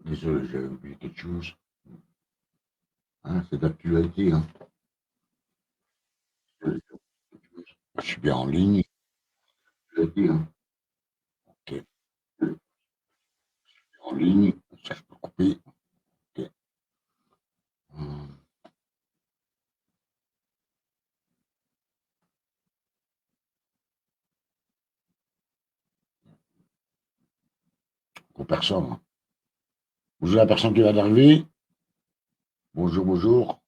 Désolé, j'avais oublié quelque chose. Hein, c'est d'actualité. Hein. Je suis bien en ligne. D'actualité, hein. Ok. En ligne, ça je peux couper. Ok. Hum, Pour personne. Hein. Bonjour la personne qui vient d'arriver. Bonjour, bonjour.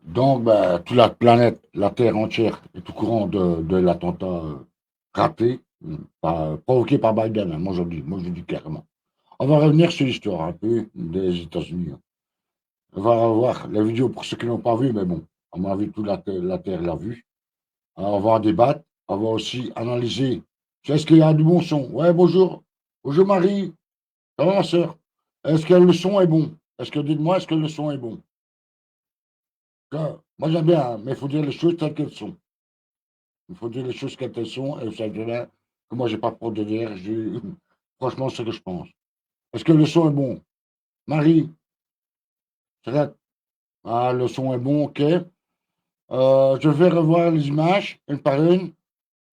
Donc, bah, toute la planète, la Terre entière est au courant de l'attentat raté, provoqué par Biden, hein, moi je dis clairement. On va revenir sur l'histoire un peu des États-Unis. Hein. On va revoir la vidéo pour ceux qui n'ont pas vu, mais bon, à mon avis, toute la Terre l'a vu. Alors, on va en débattre. On va aussi analyser. Est-ce qu'il y a du bon son? Ouais, bonjour. Bonjour Marie. Ça va ma soeur? Est-ce que le son est bon? Dites-moi, est-ce que le son est bon? Moi j'aime bien, hein, mais il faut dire les choses telles qu'elles sont. Il faut dire les choses telles qu'elles sont, et vous savez bien que moi j'ai pas peur de dire. Franchement, c'est ce que je pense. Est-ce que le son est bon? Marie, c'est là. Ah, le son est bon, ok. Je vais revoir les images, une par une.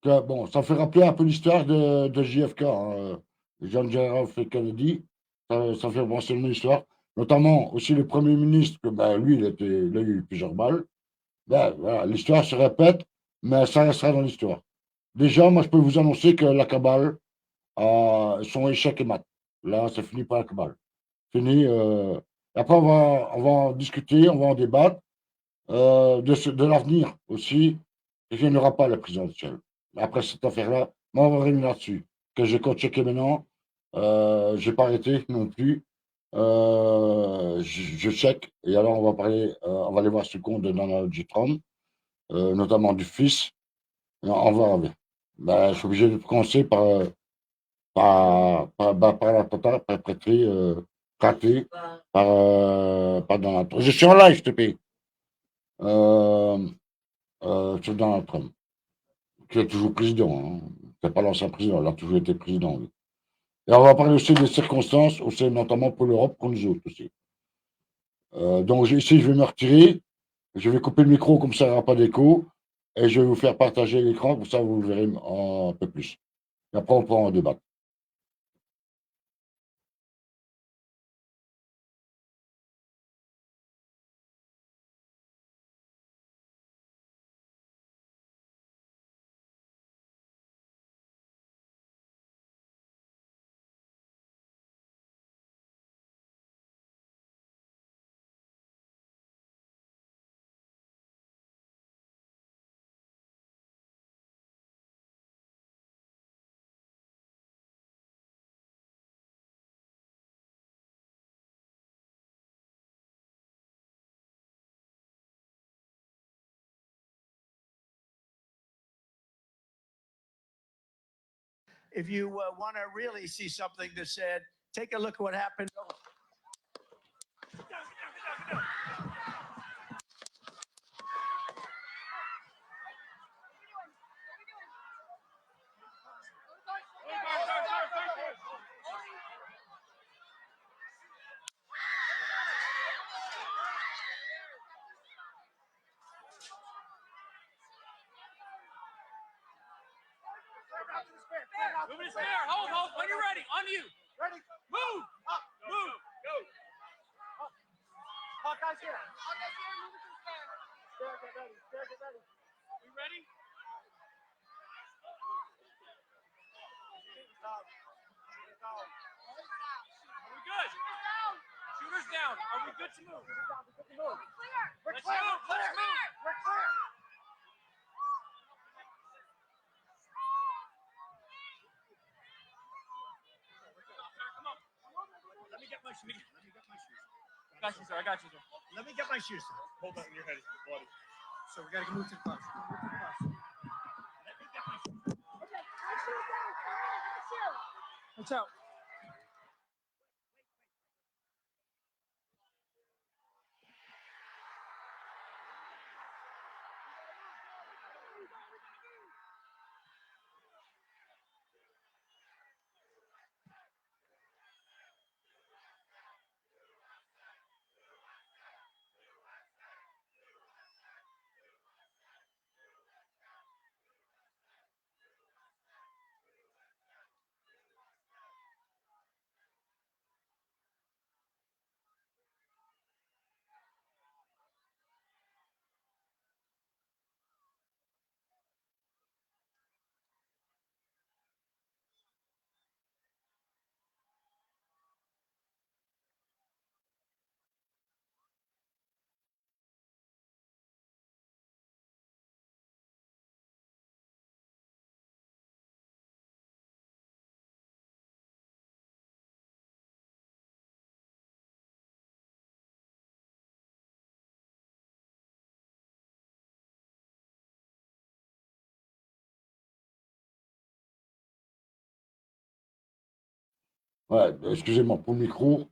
Bon, ça fait rappeler un peu l'histoire de JFK, hein, John F. Kennedy. Ça fait penser à une histoire. Notamment aussi le Premier ministre, que ben, lui, il a eu plusieurs balles. Ben, voilà, l'histoire se répète, mais ça restera dans l'histoire. Déjà, moi, je peux vous annoncer que la cabale, son échec est mat. Là, c'est fini par la cabale. Fini. Après, on va en discuter, on va en débattre de l'avenir aussi. Et il n'y aura pas la présidentielle. Après cette affaire-là, moi, on va revenir là-dessus. Que j'ai compte checker maintenant. Je n'ai pas arrêté non plus. Je check. Et alors, on va parler, on va aller voir ce compte de Donald J. Trump, notamment du fils. On va revenir. Ben, je suis obligé de commencer par l'attentat perpétré, raté par Donald Trump. Je suis en live, je te paye. Euh, c'est Donald Trump, qui est toujours président. Hein. C'est pas l'ancien président, il a toujours été président. Lui. Et on va parler aussi des circonstances, aussi, notamment pour l'Europe, pour nous autres aussi. Donc ici, je vais me retirer, je vais couper le micro, comme ça, il n'y aura pas d'écho, et je vais vous faire partager l'écran, comme ça, vous le verrez un peu plus. Et après, on pourra en débattre. If you want to really see something that said, take a look at what happened. Move it spare. Hold. When you're ready. On you. Ready. Move. Up. Move. Go. Hawkeye's here. Hawkeye's here. Move it to the spare. Spare, get ready. Spare, get ready. You ready? Are we good? Shooters down. Are we good to move? We're Let's clear. move. Let's move. We're clear. Come on. Let me get my shoes. I got you, sir. Let me get my shoes. Hold that in your head. It's bloody. So we got to move to the bus. Let me get my shoes. Okay, my shoes down. My shoes. Watch out. Ouais, excusez-moi pour le micro.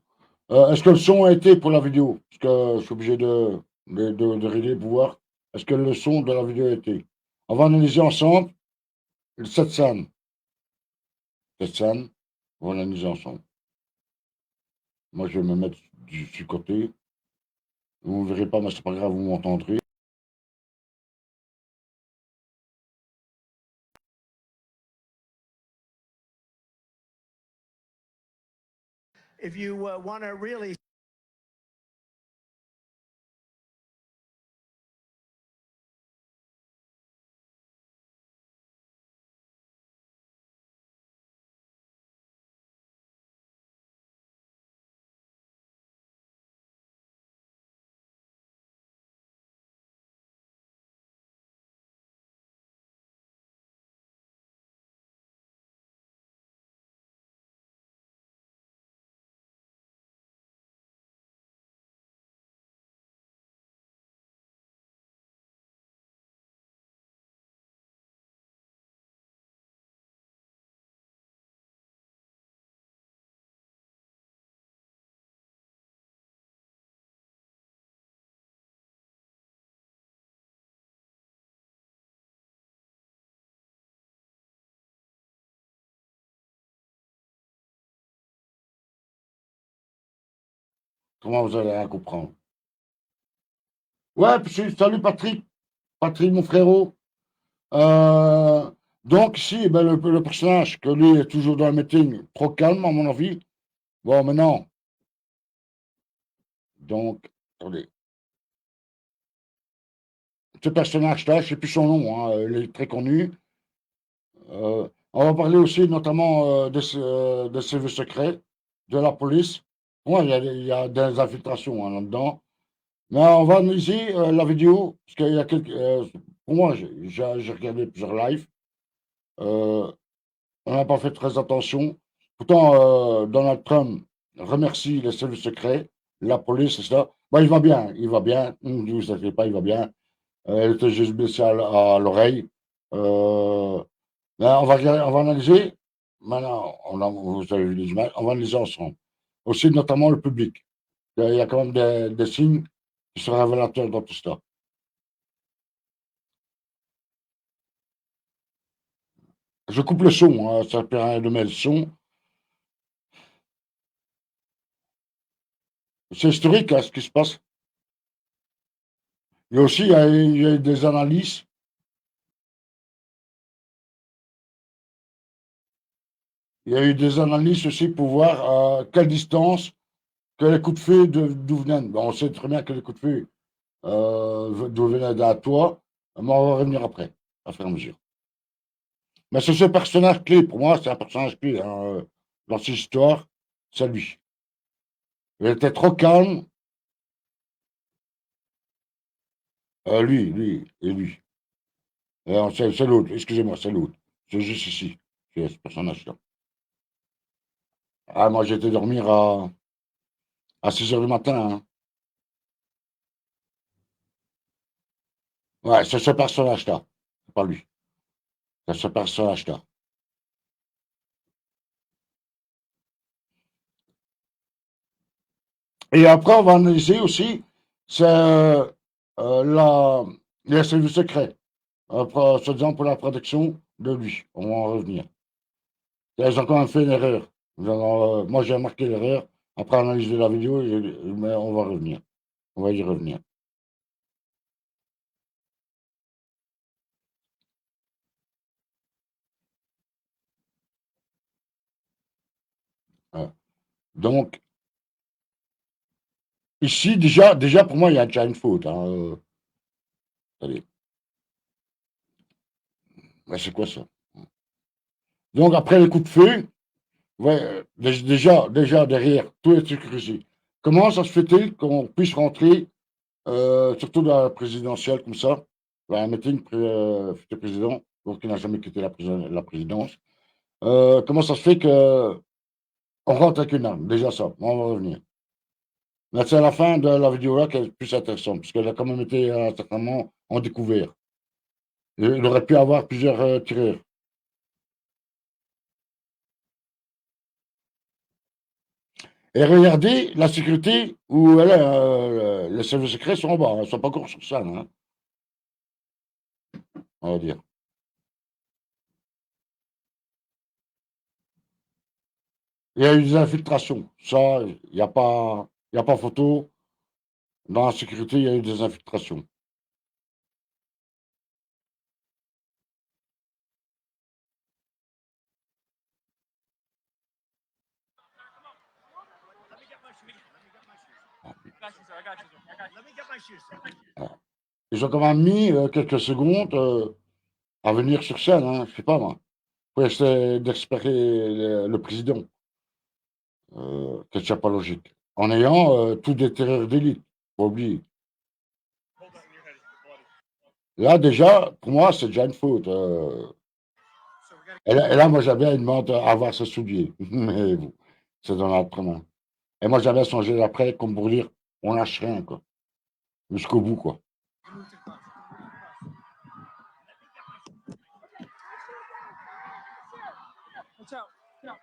Est-ce que le son a été pour la vidéo? Parce que je suis obligé de régler pour voir. Est-ce que le son de la vidéo a été? On va analyser ensemble cette scène. Cette scène, on va l'analyser ensemble. Moi, je vais me mettre du côté. Vous ne verrez pas, mais c'est pas grave, vous m'entendrez. If you want to really Comment vous allez rien comprendre? Ouais, salut Patrick. Patrick, mon frérot. Euh, donc, ici, ben, le personnage, que lui est toujours dans le meeting, trop calme, à mon avis. Bon, maintenant, donc, attendez. Ce personnage-là, je ne sais plus son nom, hein, il est très connu. On va parler aussi notamment des services secrets, de la police. Ouais, il y a des infiltrations, hein, là-dedans. Mais on va analyser la vidéo, parce qu'il y a quelques. Pour moi, j'ai regardé plusieurs lives. Euh, on n'a pas fait très attention. Pourtant, Donald Trump remercie les services secrets, la police, et ça. Bah, il va bien, il va bien. Ne vous inquiétez pas, il va bien. Elle était juste blessée à l'oreille. Euh, Là, on va analyser. Maintenant, vous avez vu les images, on va analyser ensemble. Aussi, notamment le public. Il y a quand même des signes qui sont révélateurs dans tout ça. Je coupe le son, hein, ça permet rien de mettre le son. C'est historique, hein, ce qui se passe. Et aussi, il y a eu des analyses. Il y a eu des analyses aussi pour voir à quelle distance que les coups de feu d'où venaient. Bon, on sait très bien que les coups de feu d'où venaient d'un toit, mais on va revenir après, à fur et à mesure. Mais c'est ce personnage clé, pour moi, c'est un personnage clé hein, dans cette histoire, c'est lui. Il était trop calme, lui, et lui. C'est l'autre, excusez-moi, c'est l'autre. C'est juste ici, c'est ce personnage-là. Ah, moi, j'étais dormir à 6 heures du matin. Hein. Ouais, c'est ce personnage-là, c'est pas lui. C'est ce personnage-là. Et après, on va analyser aussi, c'est les services secrets, soi-disant pour la protection de lui. On va en revenir. Ils ont quand même fait une erreur. Moi, j'ai remarqué l'erreur. Après analyser la vidéo, mais on va revenir. On va y revenir. Ouais. Donc, ici, déjà, pour moi, il y a déjà une faute. Hein. Allez, mais c'est quoi ça? Donc, après les coups de feu, ouais, déjà derrière, tout est sécurisé. Comment ça se fait-il qu'on puisse rentrer, surtout dans la présidentielle comme ça, dans un meeting futur président, donc qui n'a jamais quitté la présidence, comment ça se fait que on rentre avec une arme, déjà ça, on va revenir. Mais c'est à la fin de la vidéo là qu'elle est plus intéressante, parce qu'elle a quand même été certainement en découvert. Il aurait pu avoir plusieurs tireurs. Et regardez la sécurité où elle est, les services secrets sont en bas, ils ne sont pas encore sur scène, hein, on va dire. Il y a eu des infiltrations. Ça, il y a pas photo. Dans la sécurité, il y a eu des infiltrations. Let me get my shoes. Let me get my shoes. Got you, sir. I got you, sir. I got you. Let me get my shoes, sir. Voilà. Ils ont quand même mis quelques secondes à venir sur scène, hein, je sais pas moi, pour essayer d'espérer le président, que c'est pas logique. En ayant tous des terreurs d'élite, faut oublier. Hold that in your head, buddy. Là, déjà, pour moi, c'est déjà une faute. So we gotta. Et là, moi, j'avais une demande à avoir ce soulier. Mais bon, c'est dans l'autre. Et moi, j'avais songé après, comme pour dire, on lâche rien, quoi. Jusqu'au bout, quoi. Move to class. Watch out. Get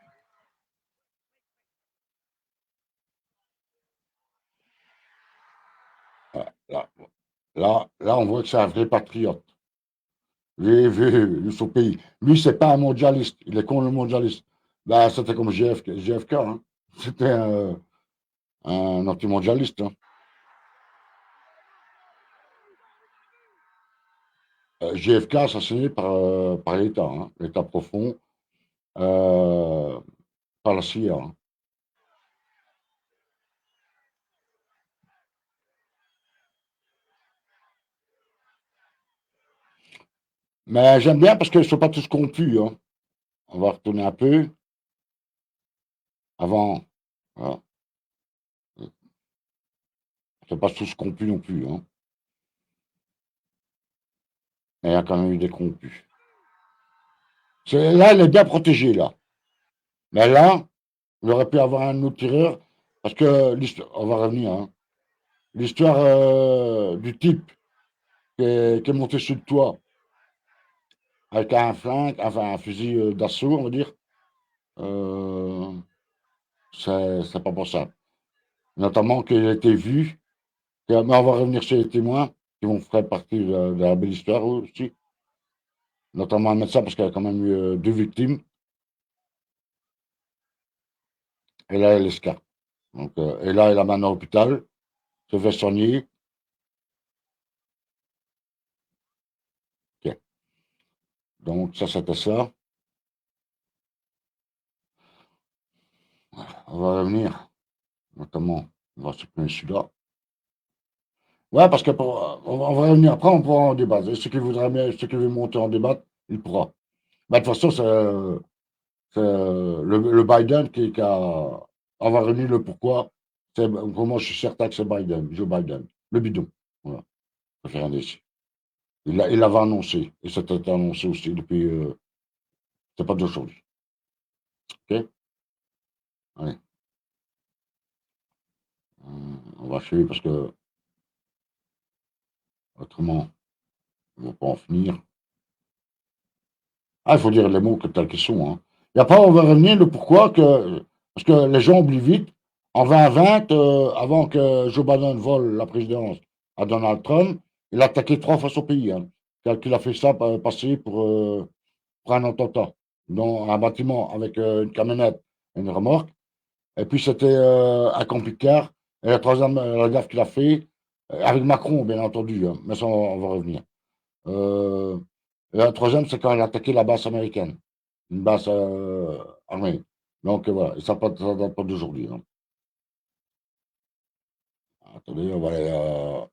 out. Là, là, on voit que c'est un vrai patriote. Lui, son pays. Lui, c'est pas un mondialiste. Il est contre le mondialiste. Là, c'était comme JFK, hein. C'était un anti-mondialiste, hein. JFK assassiné par l'État, hein. L'État profond, euh, par la CIA, hein. Mais j'aime bien parce qu'ils ne sont pas tous corrompus, hein. On va retourner un peu avant. Voilà. Ils ne sont pas tous corrompus non plus, hein. Mais il y a quand même eu des corrompus. Là, elle est bien protégée, là. Mais là, il aurait pu avoir un autre tireur parce que l'histoire, on va revenir, hein. L'histoire du type qui est monté sur le toit avec un flingue, enfin un fusil d'assaut, on va dire, euh, c'est pas possible. Notamment qu'il a été vu, mais on va revenir sur les témoins qui vont faire partie de la belle histoire aussi, notamment un médecin parce qu'il y a quand même eu deux victimes, et là elle escarpe. Donc, et là elle a maintenant à l'hôpital, se fait soigner. Ok. Donc ça c'était ça. On va revenir, notamment, on va supprimer celui-là. Ouais, parce que on va revenir après, on pourra en débattre. Et ceux qui veulent monter en débat, il pourra. Bah, de toute façon, c'est le Biden qui a. On va revenir le pourquoi. Pour moi, je suis certain que c'est Biden, Joe Biden. Le bidon. Voilà. Ça fait rien d'ici. Il l'avait annoncé. Et c'était annoncé aussi depuis. C'est pas d'aujourd'hui. OK? Allez. On va suivre parce que autrement, on ne va pas en finir. Ah, il faut dire les mots tels qu'ils sont, hein. Et après, on va revenir le pourquoi que. Parce que les gens oublient vite. En 2020, avant que Joe Biden vole la présidence à Donald Trump, il a attaqué trois fois son pays, hein. Qu'il a fait ça passer pour un attentat dans un bâtiment avec une camionnette et une remorque. Et puis c'était un camping-car. Et la troisième, la gaffe qu'il a fait, avec Macron, bien entendu, hein. Mais ça, on va revenir. Euh, et la troisième, c'est quand il a attaqué la base américaine, une base armée. Donc voilà, et ça ne date pas d'aujourd'hui, hein. Attendez, on va aller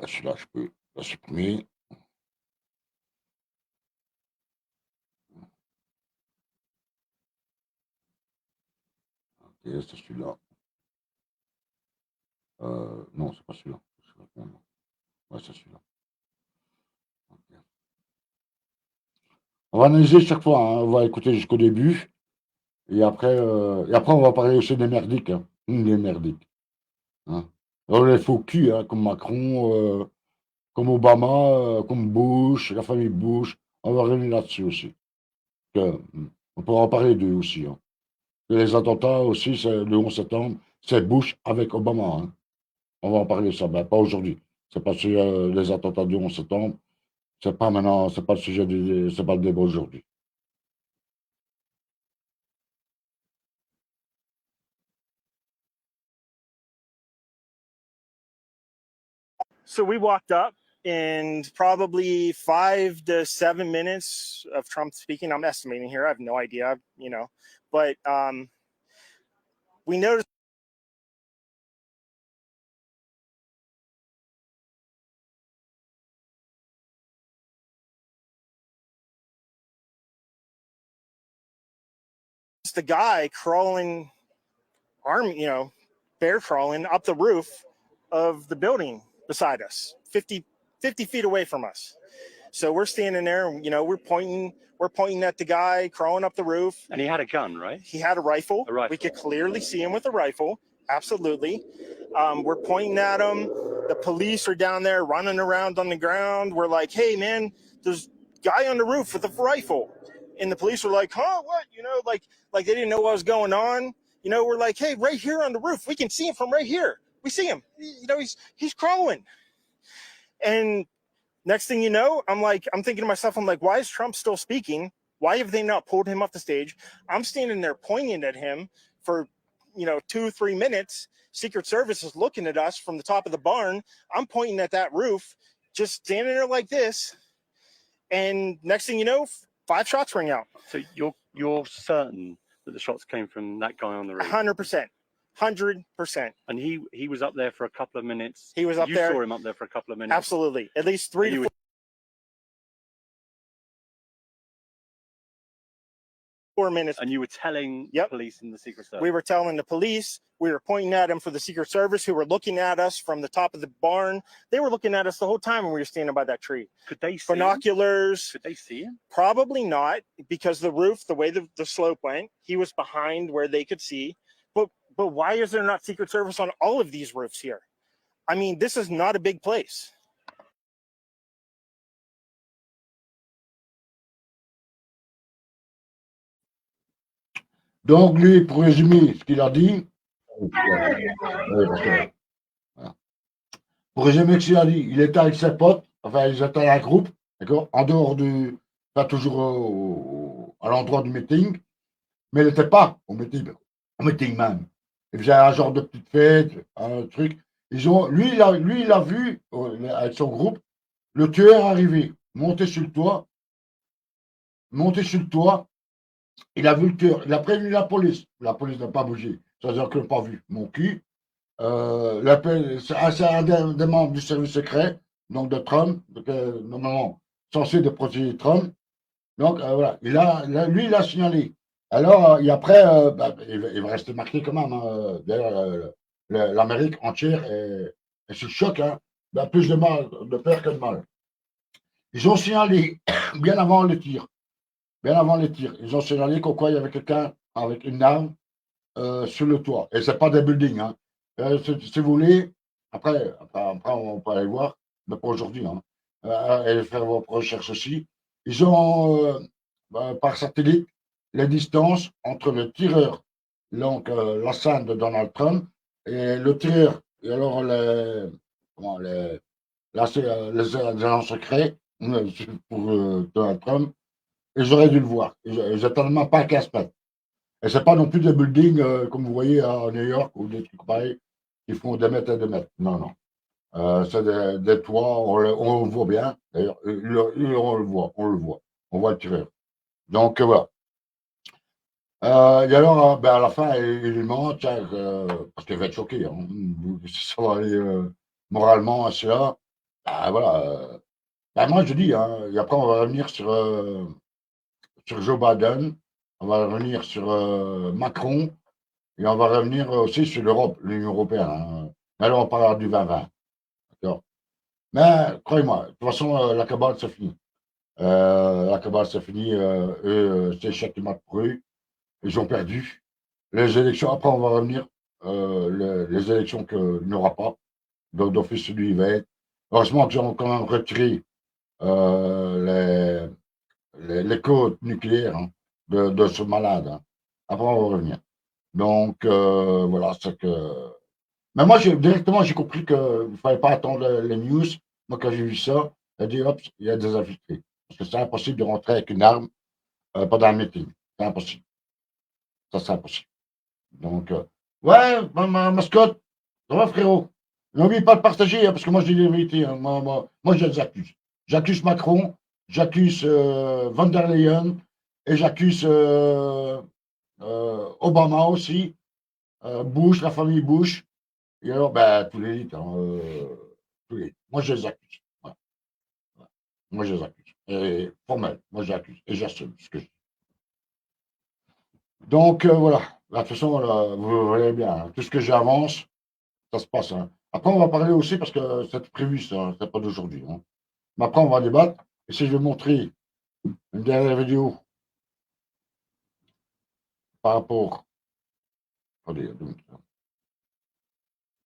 celui-là, je peux la supprimer. Ok, c'est celui-là. Non, c'est pas celui-là. Ouais, c'est celui-là. Ok. On va analyser chaque fois, hein. On va écouter jusqu'au début. Et après, on va parler aussi des merdiques, hein. Des merdiques, hein. Alors, les faux culs, hein, comme Macron, comme Obama, comme Bush, la famille Bush. On va revenir là-dessus aussi. On pourra en parler d'eux aussi, hein. Et les attentats aussi, c'est le 11 septembre, c'est Bush avec Obama. Hein. On va en parler de ça, ben, pas aujourd'hui. C'est pas sur les attentats du 11 septembre. C'est pas maintenant, c'est pas le sujet c'est pas le débat aujourd'hui. So we walked up, and probably 5 to 7 minutes of Trump speaking. I'm estimating here. I have no idea, you know, but we noticed the guy crawling, bear crawling up the roof of the building beside us, 50 feet away from us. So we're standing there, and, we're pointing at the guy crawling up the roof. And he had a gun, right? He had a rifle. A rifle. We could clearly see him with a rifle. Absolutely. We're pointing at him. The police are down there running around on the ground. We're like, hey, man, there's a guy on the roof with a rifle. And the police were like, huh, what? Like they didn't know what was going on. We're like, hey, right here on the roof. We can see him from right here. We see him. He's crawling. And next thing you know, I'm thinking to myself, why is Trump still speaking? Why have they not pulled him off the stage? I'm standing there pointing at him for, 2-3 minutes. Secret Service is looking at us from the top of the barn. I'm pointing at that roof, just standing there like this. And next thing you know, 5 shots ring out. So you're certain that the shots came from that guy on the roof? 100%. 100%. And he was up there for a couple of minutes. He was up there. You saw him up there for a couple of minutes. Absolutely. At least 3 to 4 minutes. And you were telling police in the Secret Service? We were telling the police. We were pointing at them for the Secret Service, who were looking at us from the top of the barn. They were looking at us the whole time when we were standing by that tree. Could they see binoculars? Could they see him? Probably not, because the roof, the way the slope went, he was behind where they could see. But why is there not Secret Service on all of these roofs here? I mean, this is not a big place. Donc, lui, pour résumer ce qu'il a dit, pour résumer ce qu'il a dit, il était avec ses potes, enfin, ils étaient un groupe, d'accord, en dehors pas toujours à l'endroit du meeting, mais il n'était pas au meeting même. Il faisait un genre de petite fête, un truc. Lui, il a vu, avec son groupe, le tueur arriver, monter sur le toit. Il a vu le tueur. Il a prévenu la police. La police n'a pas bougé. C'est-à-dire qu'ils n'ont pas vu. Mon cul. C'est un des membres du service secret, donc de Trump, normalement censé de protéger Trump. Donc voilà. Lui, il a signalé. Alors, et après, il va rester marqué quand même. Hein. D'ailleurs, l'Amérique entière est sous le choc. Hein. Plus de peur que de mal. Ils ont signalé bien avant les tirs. Ils ont signalé qu'au quoi il y avait quelqu'un avec une arme sur le toit. Et ce n'est pas des buildings. Hein. Si vous voulez, après, on peut aller voir, mais pas aujourd'hui. Hein. Et faire vos recherches aussi. Ils ont, par satellite, les distances entre le tireur, donc la scène de Donald Trump, et le tireur, et alors les agents secrets pour Donald Trump. Et j'aurais dû le voir. Ils n'étaient tellement pas à 15 mètres. Et ce n'est pas non plus des buildings comme vous voyez à New York ou des trucs pareils qui font des mètres et des mètres. Non. C'est des toits, on le voit bien. D'ailleurs, on le voit. On voit le tireur. Donc voilà. Et alors, à la fin, il lui ment, parce qu'il va être choqué. Hein. Ça va aller moralement à cela. Voilà. Moi, je dis, hein, et après, on va revenir sur Joe Biden, on va revenir sur Macron, et on va revenir aussi sur l'Europe, l'Union européenne. Hein. Alors, on parlera du 2020. D'accord. Mais, croyez-moi, de toute façon, la cabale, c'est fini. La cabale, c'est fini. C'est checkmate pour eux. Ils ont perdu. Les élections, après, on va revenir. Les élections qu'il n'y aura pas. D'office, lui, il va être. Heureusement qu'ils ont quand même retiré les codes nucléaires hein, de ce malade. Hein. Après, on va revenir. Donc, voilà, c'est que. Mais moi, directement, j'ai compris qu'il ne fallait pas attendre les news. Moi, quand j'ai vu ça, j'ai dit, hop, il y a des infiltrés. Parce que c'est impossible de rentrer avec une arme pendant un meeting. C'est impossible. Ça, c'est impossible. Donc, ouais, ma mascotte, ça va, frérot. N'oublie pas de partager, hein, parce que moi, je dis la vérité. Hein. Moi, je les accuse. J'accuse Macron, j'accuse Van der Leyen et j'accuse Obama aussi, Bush, la famille Bush. Et alors, ben, tous les litres, hein, moi, je les accuse. Voilà. Voilà. Moi, je les accuse. Et formel, moi, je les accuse. Et j'assume ce que je dis. Donc, voilà. De toute façon, là, vous voyez bien, hein, tout ce que j'avance, ça se passe. Hein. Après, on va parler aussi, parce que c'est prévu, ça, c'est pas d'aujourd'hui. Hein. Mais après, on va débattre. Et si je vais montrer une dernière vidéo par rapport, attendez, donc,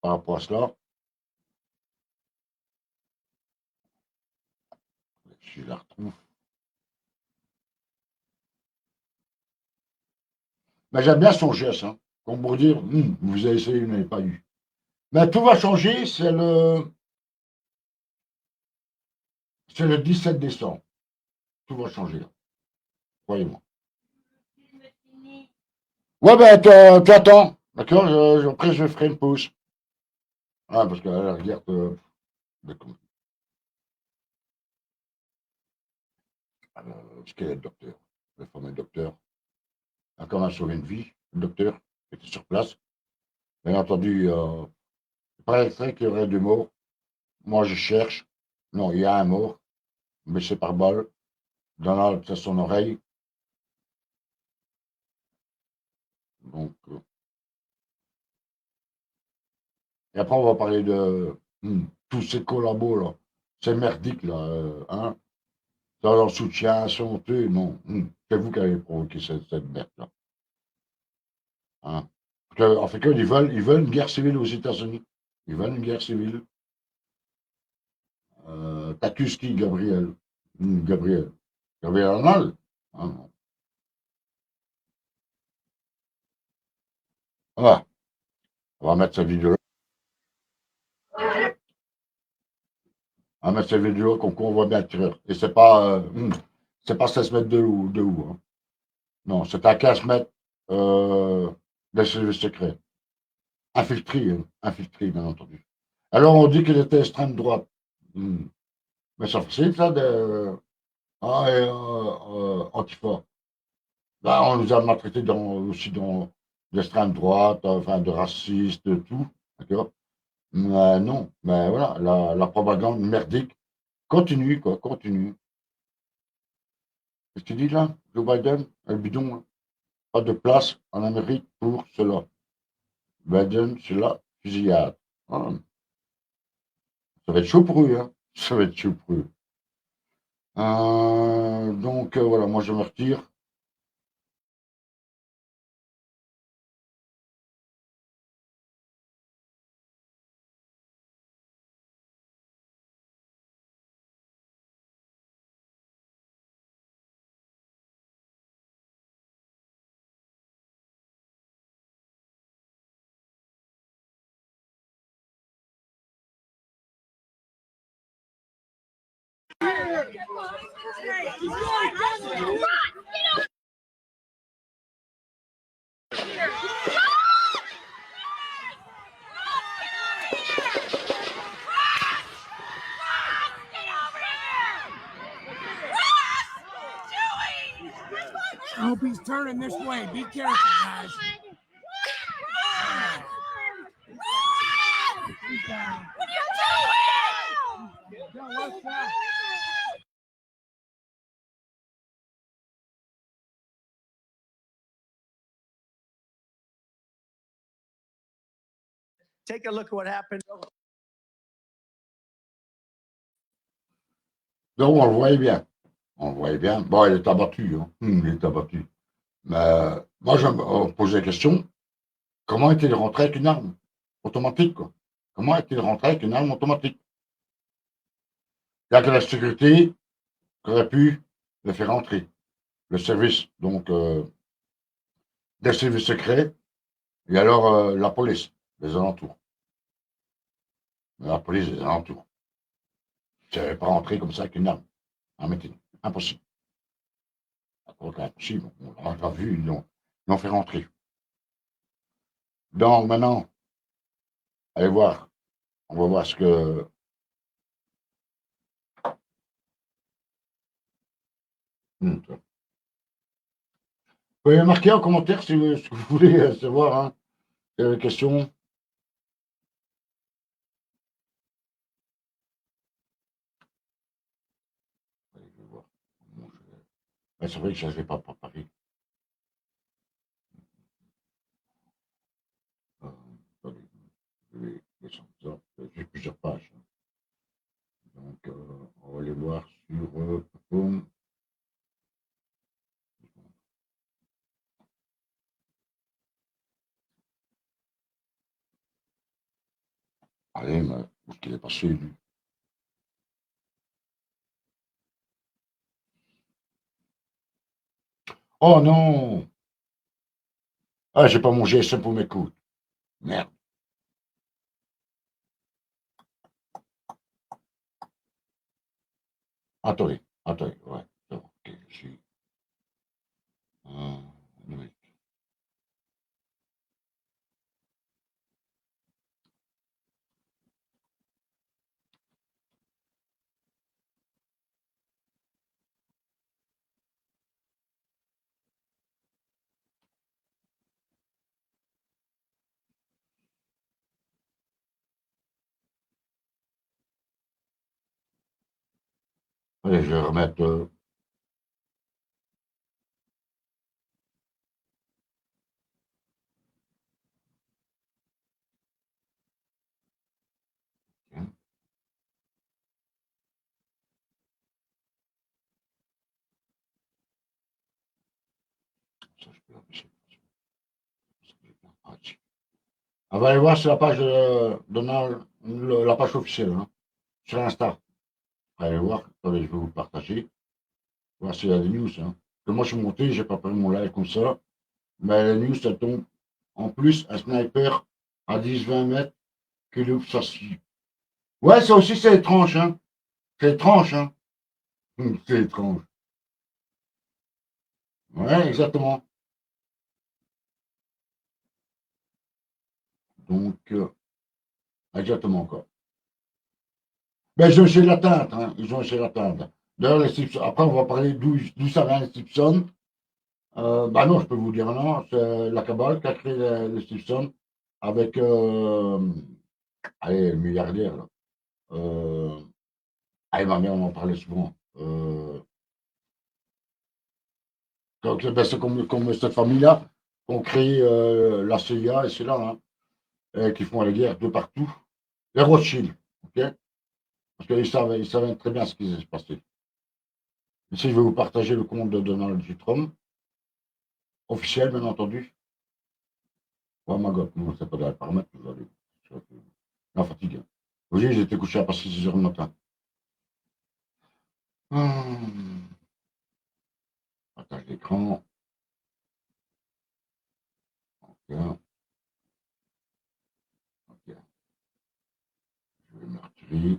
par rapport à cela, si je la retrouve. Mais j'aime bien son geste, hein, comme pour dire, vous avez essayé, vous n'avez pas eu. Mais tout va changer, c'est le 17 décembre. Tout va changer, là. Croyez-moi. Ouais, ben, tu attends. D'accord? Après, je ferai une pause. Ah, parce que là, regarde, d'accord. Ce qu'est le docteur, le fameux docteur, a quand même sauvé une vie, le docteur qui était sur place. Bien entendu, il paraîtrait qu'il y aurait deux morts. Moi, je cherche. Non, il y a un mort, blessé par balle, dans son oreille. Donc, et après, on va parler de tous ces collabos là. C'est merdique là. Hein. Dans leur soutien, c'est honteux. Non, c'est vous qui avez provoqué cette merde là. Hein. En fait, ils veulent une guerre civile aux États-Unis. Ils veulent une guerre civile. T'accuses qui, Gabriel? Gabriel. Gabriel Arnal? Ah, non. Ah, on va mettre cette vidéo-là. On va mettre cette vidéo qu'on voit bien le tireur. Et c'est pas 16 mètres de haut. Hein. Non, c'est à 15 mètres des services secrets. Infiltré, hein. Infiltré, bien entendu. Alors, on dit qu'il était extrême droite. Mais c'est facile, ça, de. Ah, et, Antifa. Là, on nous a maltraités aussi dans l'extrême droite, enfin, de racistes, de tout. D'accord? Mais non, mais voilà, la propagande merdique continue, quoi, continue. Qu'est-ce que tu dis là, Joe Biden? Le bidon, hein. Pas de place en Amérique pour cela. Biden, c'est la fusillade. Ah, ça va être chaud pour eux, hein. Ça va être chaud pour eux. Donc, voilà, moi je me retire. I hope he's turning this way. Be careful, guys. He's down. What are you doing? Go, what's that? Take a look at what happened. Donc, on le voyait bien. On le voyait bien. Bon, il est abattu. Hein. Il est abattu. Mais moi, je me posais la question, comment est-il rentré avec une arme automatique, quoi? Comment est-il rentré avec une arme automatique? Il n'y a que la sécurité qui aurait pu le faire rentrer. Le service, donc, des services secrets Et alors, la police, les alentours. La police des alentours. Je ne savais pas rentrer comme ça avec une arme. Impossible. Impossible. On l'a vu, ils l'ont fait rentrer. Donc maintenant, allez voir. On va voir ce que. Vous pouvez marquer en commentaire si ce que vous voulez savoir. Hein. Des questions. Allez, je vais voir. C'est vrai que je n'avais pas préparé. Attendez, je vais descendre ça. J'ai plusieurs pages. Donc, on va aller voir sur. Boom. Allez, mais où est-ce qu'il est passé, lui? Oh non! Ah, j'ai pas mon GSM pour mes coudes. Merde. Attendez, ouais. C'est bon, ok, je suis. Une minute. Allez, je vais remettre. Tiens, ça, je peux l'afficher. Ah, tiens. On va aller voir sur la page la page officielle, hein, sur Insta. Allez voir. Attendez, je vais vous le partager. Voir s'il y a des news. Hein. Parce que moi, je suis monté, j'ai pas pris mon live comme ça. Mais la news, ça tombe. En plus, un sniper à 10-20 mètres qui ouvre sa cible. Ouais, ça aussi, c'est étrange, hein. C'est étrange, hein. C'est étrange. Ouais, exactement. Donc, exactement, quoi. Ben, ils ont essayé de l'atteindre, hein. Ils ont essayé de l'atteindre. D'ailleurs, les Simpsons, après, on va parler d'où ça vient, les Simpsons. Bah non, je peux vous dire non, c'est la cabale qui a créé les Simpsons avec, allez, le milliardaire, là. Allez, ma mère, on en parlait souvent. Donc, ben, c'est comme cette famille-là qui ont créé la CIA, et c'est là, hein, qui font la guerre de partout. Les Rothschild, ok? Parce qu'ils savaient très bien ce qui s'est passé. Ici, je vais vous partager le compte de Donald J. Trump, officiel, bien entendu. Oh my god, non, c'est pas dans les paramètres, vous allez. Je suis la fatigue. Aujourd'hui, j'étais couché à passer 6 heures du matin. Partage d'écran. Ok, ok. Je vais me retirer.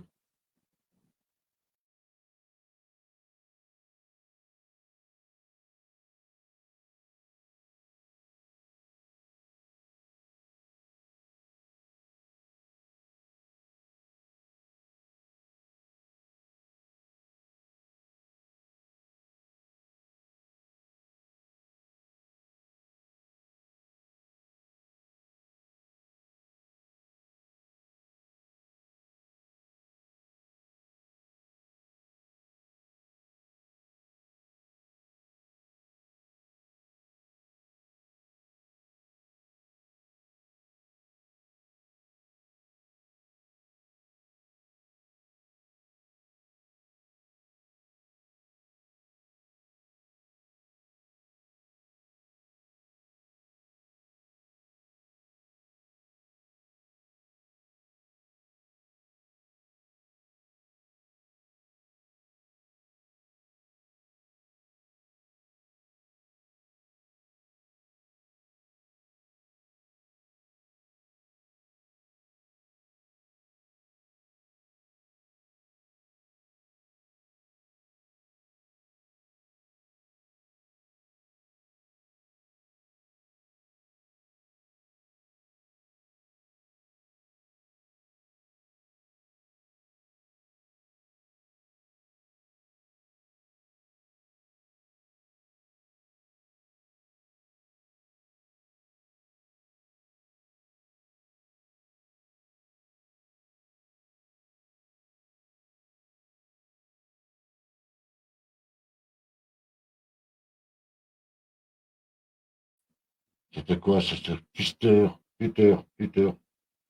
C'était quoi? C'était Twister, Twitter, Twitter.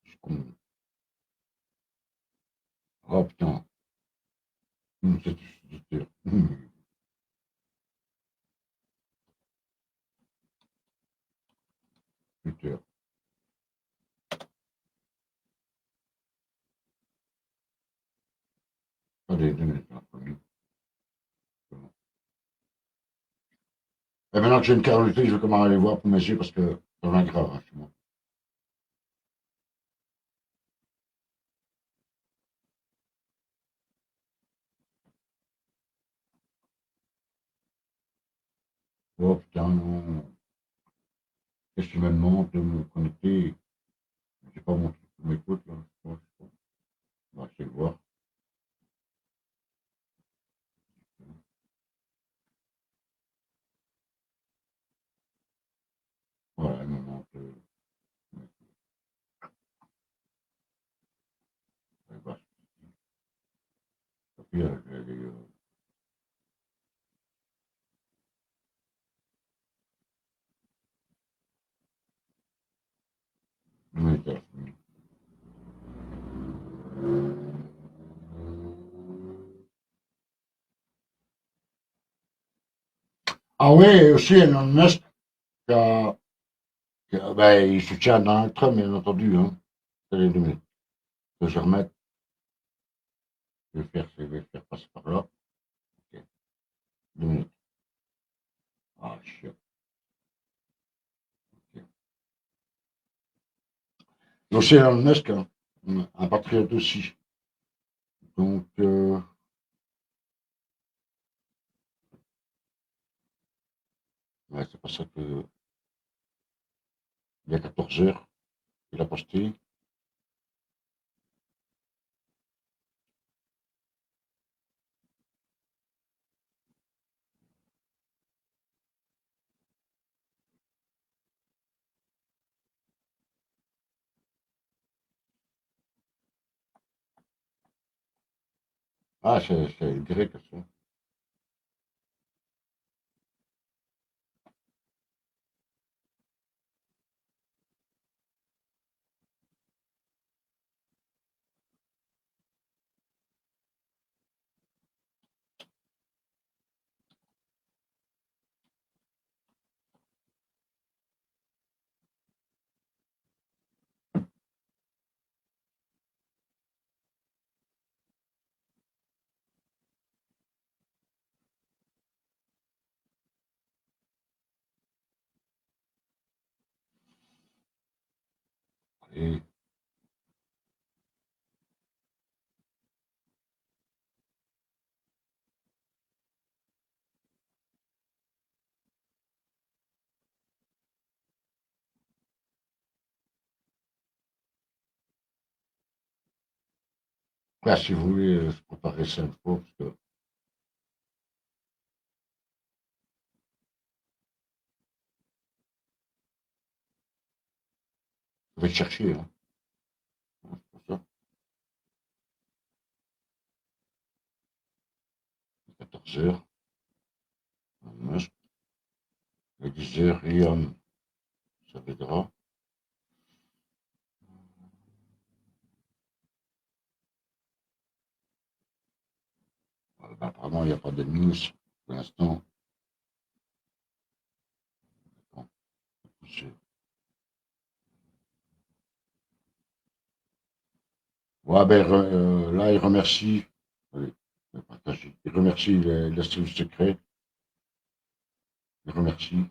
Je suis con. Oh putain. C'était Twitter. Twitter. Allez, 2 minutes. Hein, et maintenant que j'ai une curiosité, je vais comment aller voir pour mes yeux parce que ça devient grave hein, chez moi. Oh putain, non. Qu'est-ce qu'il me demande de me connecter? J'ai pas mon truc pour m'écoute là. On va essayer de voir. Voilà, il me manque. Bah, puis, ah oui, et aussi Elon Musk, ben, il soutient Donald Trump, bien entendu. Hein. C'est les 2 minutes. Que je remette, je vais faire passer par là. Ok, 2 minutes. Ah, chiant. Ok. Et aussi Elon Musk, hein, un patriote aussi. Donc, ouais, c'est pour ça que il y a 14 heures, il a posté. Ah, c'est direct, ça. Et là, si vous voulez, je préparerai ça une fois, parce que je vais chercher. Hein. C'est pour ça. 14 heures, Musk. Et 10 heures, Rihanna, ça viendra. Ben, apparemment, il n'y a pas de news pour l'instant. Bon, ouais, ben, là, il remercie. Allez, je vais partager. Il remercie les services secrets. Il remercie.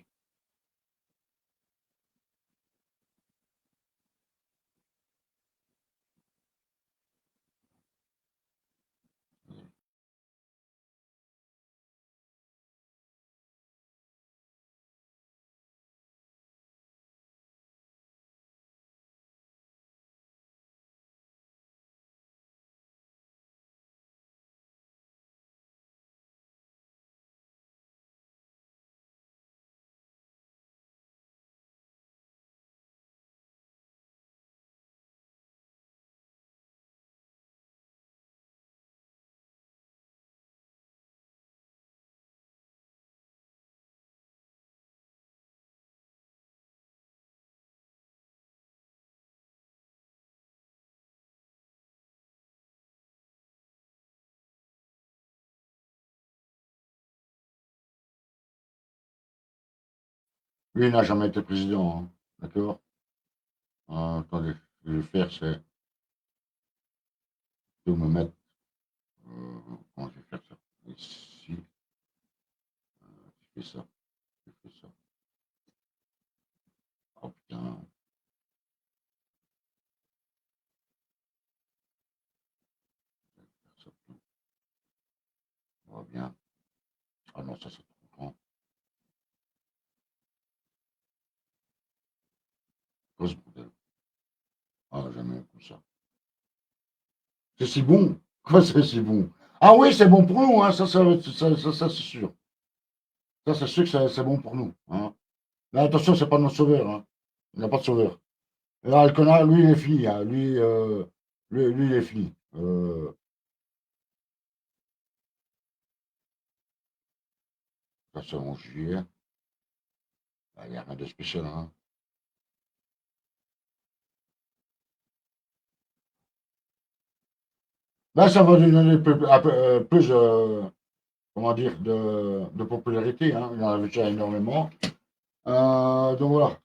Lui, il n'a jamais été président, hein, d'accord? Attendez, ce que je vais faire, c'est de me mettre. Comment je vais faire ça? Ici, je fais ça, je fais ça. Oh putain. Ça, on voit bien. Ah non, ça c'est trop grand. Pose modèle. Ah, jamais comme ça. C'est si bon. Quoi, c'est si bon? Ah oui, c'est bon pour nous, hein. Ça, c'est sûr. Ça, c'est sûr que c'est bon pour nous, hein. Mais attention, c'est pas notre sauveur, hein. Il n'y a pas de sauveur. Là, Alcona, lui, il est fini, hein. Lui, il est fini. Ça, c'est 11 juillet. Il n'y a rien de spécial, hein. Là, ça va lui donner plus, comment dire, de popularité, hein. Il en avait déjà énormément. Donc voilà.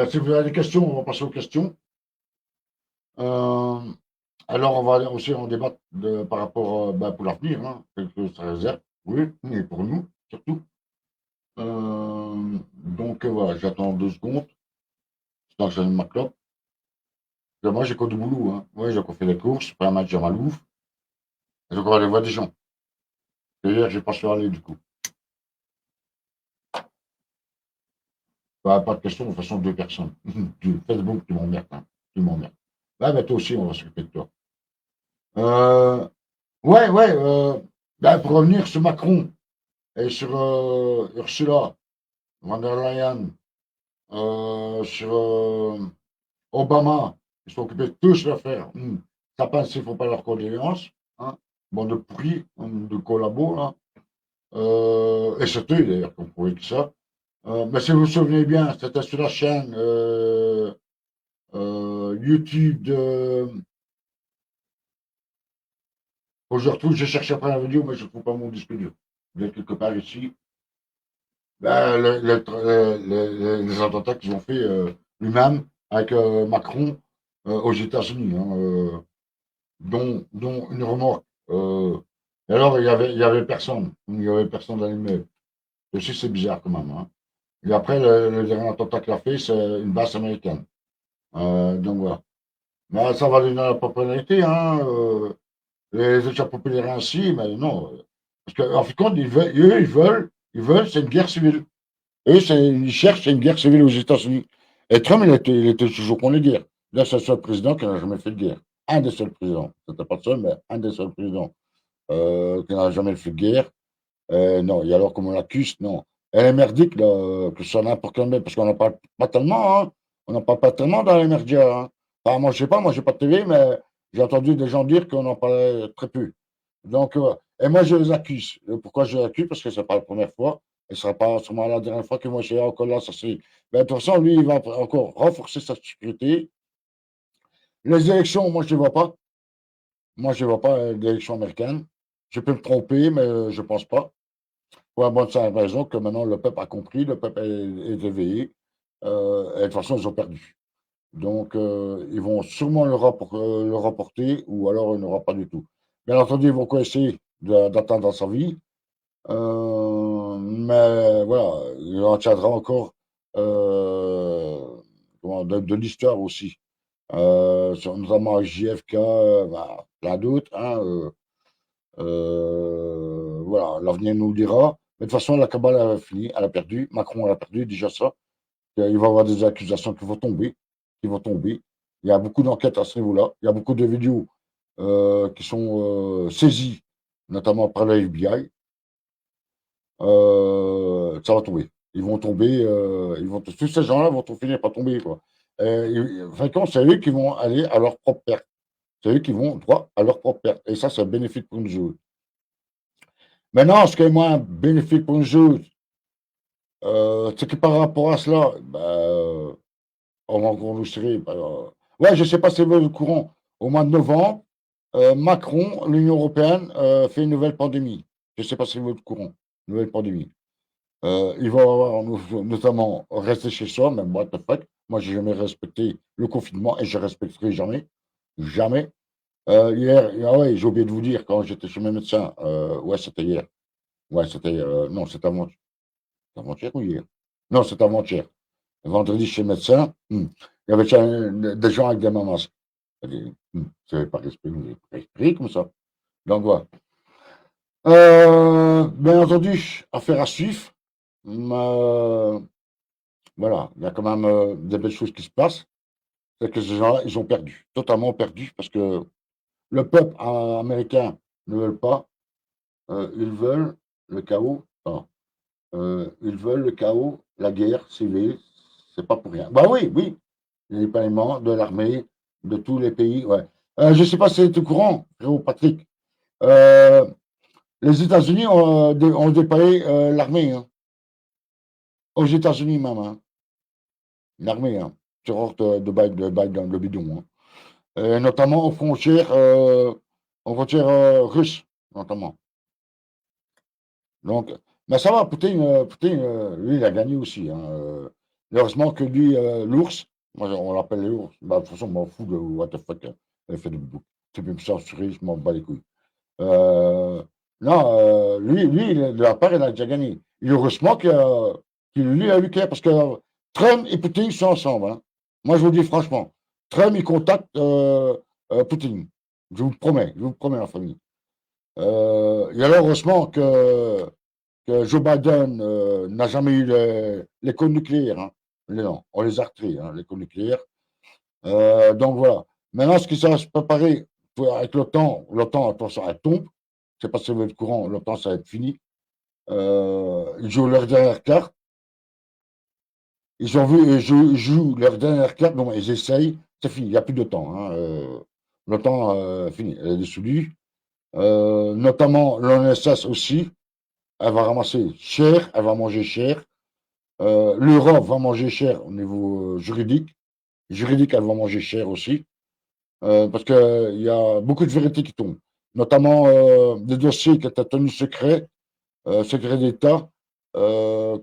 Si vous avez des questions, on va passer aux questions. Euh, alors, on va aussi en débattre par rapport pour l'avenir, hein, que ça réserve, oui, et pour nous, surtout. Donc voilà, j'attends 2 secondes. Donc, j'allume ma clope. Moi, j'ai encore du boulot, hein. Ouais, j'ai encore fait les courses, pas un match à Malouf. J'ai encore aller voir des gens. Et hier, j'ai pas su aller, du coup. Bah, pas de question, de toute façon, 2 personnes. Du Facebook, tu m'emmerdes, hein. Tu m'emmerdes. Bah, toi aussi, on va s'occuper de toi. Ouais, ouais, pour revenir sur Macron et sur Ursula von der Leyen, sur Obama, ils sont occupés de tous l'affaire. Ça passe, il ne faut pas leur condoléances, hein. Bon, de prix, de collabos, là. Et c'est eux, d'ailleurs, qui ont prouvé que ça. Mais si vous vous souvenez bien, c'était sur la chaîne YouTube de. Faut que je retrouve, je cherche après la vidéo, mais je ne trouve pas mon disque dur. Il est quelque part ici. Ben, les attentats qu'ils ont fait lui-même avec Macron aux États-Unis, hein, dont une remorque. Et alors, il y avait personne. Il n'y avait personne dans l'immeuble. Aussi, c'est bizarre quand même, hein. Et après, le dernier attentat qu'il a fait, c'est une base américaine. Donc voilà. Mais ça va donner la popularité, hein. Les États populaires ainsi, mais non. Parce qu'en fin de compte, eux, ils veulent, c'est une guerre civile. Eux, ils cherchent une guerre civile aux États-Unis. Et Trump, il était toujours contre les guerres. Là, c'est le seul président qui n'a jamais fait de guerre. Un des seuls présidents. C'était pas le seul, mais un des seuls présidents qui n'a jamais fait de guerre. Non, et alors, comme on l'accuse, non. Elle est merdique, là, que ce soit n'importe quel, parce qu'on n'en parle pas tellement, hein. On n'en parle pas tellement dans les médias, hein. Enfin, moi, je sais pas, moi, j'ai pas de télé, mais j'ai entendu des gens dire qu'on en parlait très peu. Donc, et moi, je les accuse. Pourquoi je les accuse? Parce que c'est pas la première fois, et ce sera pas sûrement la dernière fois que moi, je serai encore là. Ça, ben, de toute façon, lui, il va encore renforcer sa sécurité. Les élections, moi, je ne les vois pas. Moi, je ne vois pas d'élections américaines. Je peux me tromper, mais je ne pense pas. Pour la bonne simple raison que maintenant, le peuple a compris, le peuple est éveillé. Et de toute façon, ils ont perdu. Donc, ils vont sûrement le remporter, ou alors il n'aura pas du tout. Bien entendu, ils vont quoi essayer d'atteindre sa vie. Mais voilà, il en tiendra encore de l'histoire aussi. Notamment JFK, plein d'autres, hein, voilà, l'avenir nous le dira. Mais de toute façon, la cabale a fini, elle a perdu. Macron, elle a perdu, déjà ça. Il va y avoir des accusations qui vont tomber, qui vont tomber. Il y a beaucoup d'enquêtes à ce niveau-là. Il y a beaucoup de vidéos qui sont saisies, notamment par la FBI. Ça va tomber. Ils vont tomber, tous ces gens-là vont finir par tomber, quoi. Enfin, c'est eux qui vont aller à leur propre perte. C'est eux qui vont droit à leur propre perte. Et ça, c'est bénéfique pour nous autres. Maintenant, ce qui est moins bénéfique pour nous autres, c'est que par rapport à cela, on va nous serrer. Ouais, je ne sais pas si vous êtes au courant. Au mois de novembre, Macron, l'Union européenne, fait une nouvelle pandémie. Je ne sais pas si vous êtes au courant. Nouvelle pandémie. Ils vont avoir notamment rester chez soi, même what the fuck. Moi, j'ai jamais respecté le confinement et je ne respecterai jamais. Jamais. Hier, ah ouais, j'ai oublié de vous dire, quand j'étais chez mes médecins, ouais, c'était hier. Ouais, c'était, non, c'était avant-hier ou hier? Non, c'était avant-hier. Vendredi chez le médecin, il y avait déjà des gens avec des masques. C'est pas respecté comme ça. Donc voilà. Bien entendu, affaire à suivre. Euh, voilà, il y a quand même des belles choses qui se passent. C'est que ces gens-là, ils ont perdu, totalement perdu, parce que le peuple américain ne veut pas. Ils veulent le chaos. Non, ils veulent le chaos, la guerre civile. C'est pas pour rien. Bah oui, oui. Les paiements de l'armée de tous les pays. Ouais. Je ne sais pas si tu es au courant, frérot Patrick. Euh, les États-Unis ont déployé l'armée, hein, aux États-Unis même, hein, l'armée, hein, sur de Biden, le bidon, hein. Notamment aux frontières russes, notamment. Donc, mais ça va, Poutine, lui, il a gagné aussi, hein. Heureusement que lui, l'ours, moi, on l'appelle l'ours, bah, de toute façon, je m'en fous de what the fuck, hein. Elle fait de bouc. Tu peux me censurer, je m'en bats les couilles. Euh, non, lui, de la part, il a déjà gagné. Et heureusement qu'il lui a eu qu'à, parce que Trump et Poutine sont ensemble, hein. Moi, je vous dis franchement, Trump, il contacte Poutine. Je vous promets, la famille. Et alors, heureusement que Joe Biden n'a jamais eu les codes nucléaires, hein. Non, on les a retirés, hein, les codes nucléaires. Donc voilà. Maintenant, ce qui va se préparer avec l'OTAN, attention, elle tombe. Je ne sais pas si vous êtes au courant, l'OTAN, ça va être fini. Ils jouent leur dernière carte. Ils jouent leur dernière carte, donc ils essayent. C'est fini, il n'y a plus de temps, hein. L'OTAN, fini, elle est dissolue. Notamment l'ONSS aussi. Elle va ramasser cher, elle va manger cher. L'Europe va manger cher au niveau juridique. Juridique, elle va manger cher aussi. Parce qu'il y a beaucoup de vérités qui tombent, notamment des dossiers qui étaient tenus secrets, secrets d'État,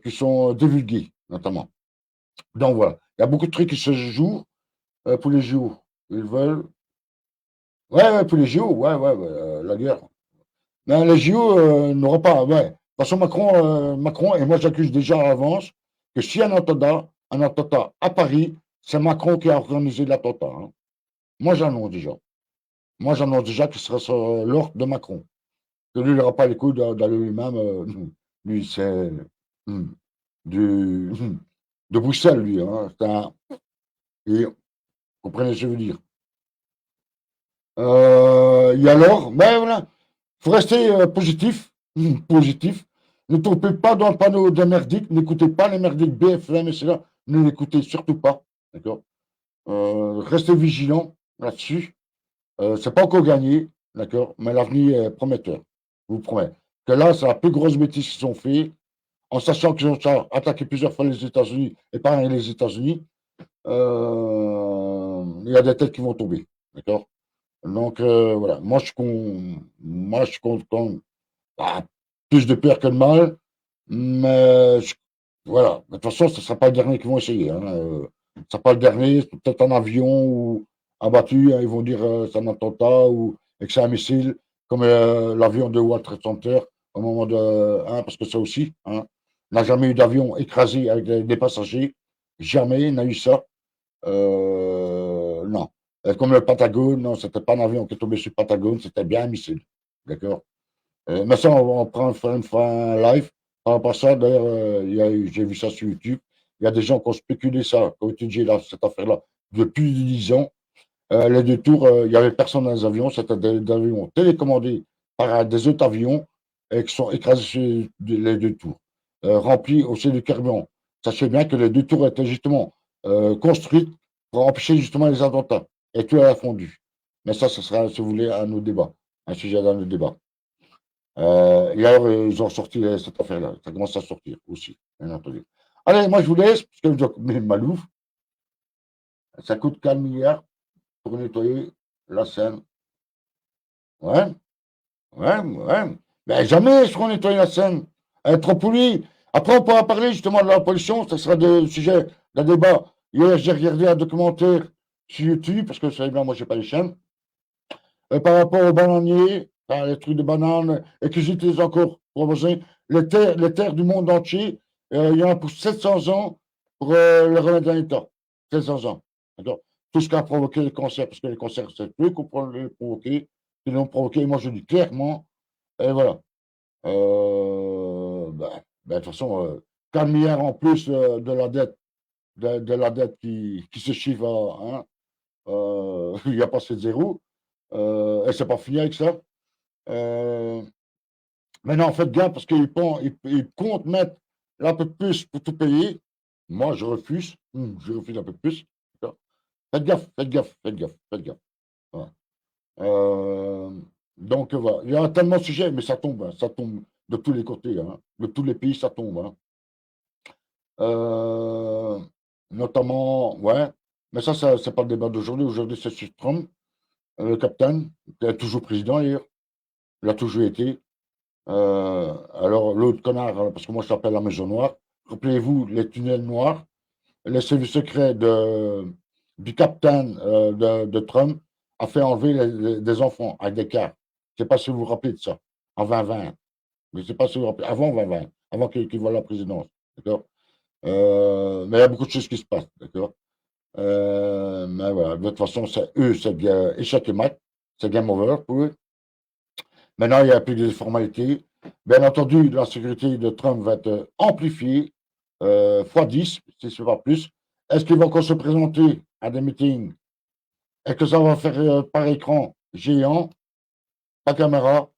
qui sont divulgués, notamment. Donc voilà, il y a beaucoup de trucs qui se jouent pour les JO. Ils veulent. Ouais, ouais, pour les JO, ouais, ouais, ouais, la guerre. Mais les JO n'auront pas. Ouais. De toute façon, Macron, et moi j'accuse déjà à l'avance que s'il y a un attentat à Paris, c'est Macron qui a organisé l'attentat, hein. Moi j'annonce déjà. Moi, j'annonce déjà que ce sera sur l'ordre de Macron. Que lui, il n'aura pas les couilles d'aller lui-même. Lui, c'est du, de Bruxelles, lui, hein. Et, vous comprenez ce que je veux dire. Et alors, ben voilà, il faut rester positif. Positif. Ne tombez pas dans le panneau des merdiques. N'écoutez pas les merdiques BFM et cela. Ne l'écoutez surtout pas. D'accord. Restez vigilants là-dessus. C'est pas encore gagné, d'accord, mais l'avenir est prometteur. Je vous promets. Que là, c'est la plus grosse bêtise qu'ils ont fait, en sachant qu'ils ont attaqué plusieurs fois les États-Unis et pas les États-Unis. Il y a des têtes qui vont tomber, d'accord. Donc voilà, moi je compte bah, plus de peur que de mal, mais voilà. De toute façon, ce ne sera pas le dernier qui vont essayer, hein. Ce ne sera pas le dernier, c'est peut-être un avion ou abattu, hein, ils vont dire c'est un attentat ou et que c'est un missile, comme l'avion de World Trade Center au moment de. Hein, parce que ça aussi, hein, n'a jamais eu d'avion écrasé avec des passagers. Jamais, il n'a eu ça. Non. Comme le Patagone, non, c'était pas un avion qui est tombé sur le Patagone, c'était bien un missile. D'accord? Mais ça, on prend une fois un live. Par rapport à ça, d'ailleurs, j'ai vu ça sur YouTube. Il y a des gens qui ont spéculé ça, qui ont étudié cette affaire-là depuis 10 ans. Les deux tours, il n'y avait personne dans les avions, c'était des avions télécommandés par des autres avions et qui sont écrasés sur les deux tours, remplis aussi de carburant. Sachez bien que les deux tours étaient justement construites pour empêcher justement les attentats. Et tout a fondu. Mais ça, ce sera, si vous voulez, un autre débat, un sujet dans le débat. Et alors, ils ont sorti cette affaire-là. Ça commence à sortir aussi, bien entendu. Allez, moi, je vous laisse, parce que je dois mettre ma louve. Ça coûte 4 milliards pour nettoyer la Seine. Ouais, ouais, ouais. Mais jamais ils seront nettoyer la Seine. Elle est trop polie. Après, on pourra parler justement de la pollution, ce sera le sujet d'un débat. Hier, j'ai regardé un documentaire sur YouTube, parce que vous savez bien, moi, je n'ai pas les chaînes, par rapport aux bananiers, les trucs de bananes, et que j'utilise encore pour manger, les terres du monde entier, il y en a pour 700 ans pour le remettre dans l'état. 700 ans. D'accord? Tout ce qui a provoqué les cancers, parce que les cancers, c'est eux qui ont provoqué, qui l'ont provoqué, moi je dis clairement, et voilà. De toute façon, 4 milliards en plus de la dette, de la dette qui se chiffre à, hein, il n'y a pas assez de zéro, et c'est pas fini avec ça. Maintenant, faites gaffe parce qu'ils comptent mettre un peu plus pour tout payer. Moi, je refuse. Je refuse un peu plus. D'accord. Faites gaffe, faites gaffe, faites gaffe, faites gaffe. Voilà. Euh, donc, voilà. Il y a tellement de sujets, mais ça tombe de tous les côtés. Hein. De tous les pays, ça tombe. Hein. Euh, Notamment, ouais. Mais ça c'est pas le débat d'aujourd'hui. Aujourd'hui, c'est sur Trump, le capitaine, qui est toujours président d'ailleurs. Il a toujours été. Alors, l'autre connard, parce que moi je l'appelle la Maison Noire, rappelez-vous les tunnels noirs, les services secrets du capitaine de Trump a fait enlever des enfants avec des cars. Je ne sais pas si vous vous rappelez de ça, en 2020. Je ne sais pas si vous vous rappelez, avant 2020, avant qu'il vole la présidence. D'accord. Mais il y a beaucoup de choses qui se passent. D'accord. Mais voilà, de toute façon, c'est eux, c'est échec et mat, c'est game over pour eux. Maintenant, il n'y a plus de formalités. Bien entendu, la sécurité de Trump va être amplifiée, fois 10, si ce n'est pas plus. Est-ce qu'il va encore se présenter à des meetings? Est-ce que ça va faire par écran géant, pas caméra?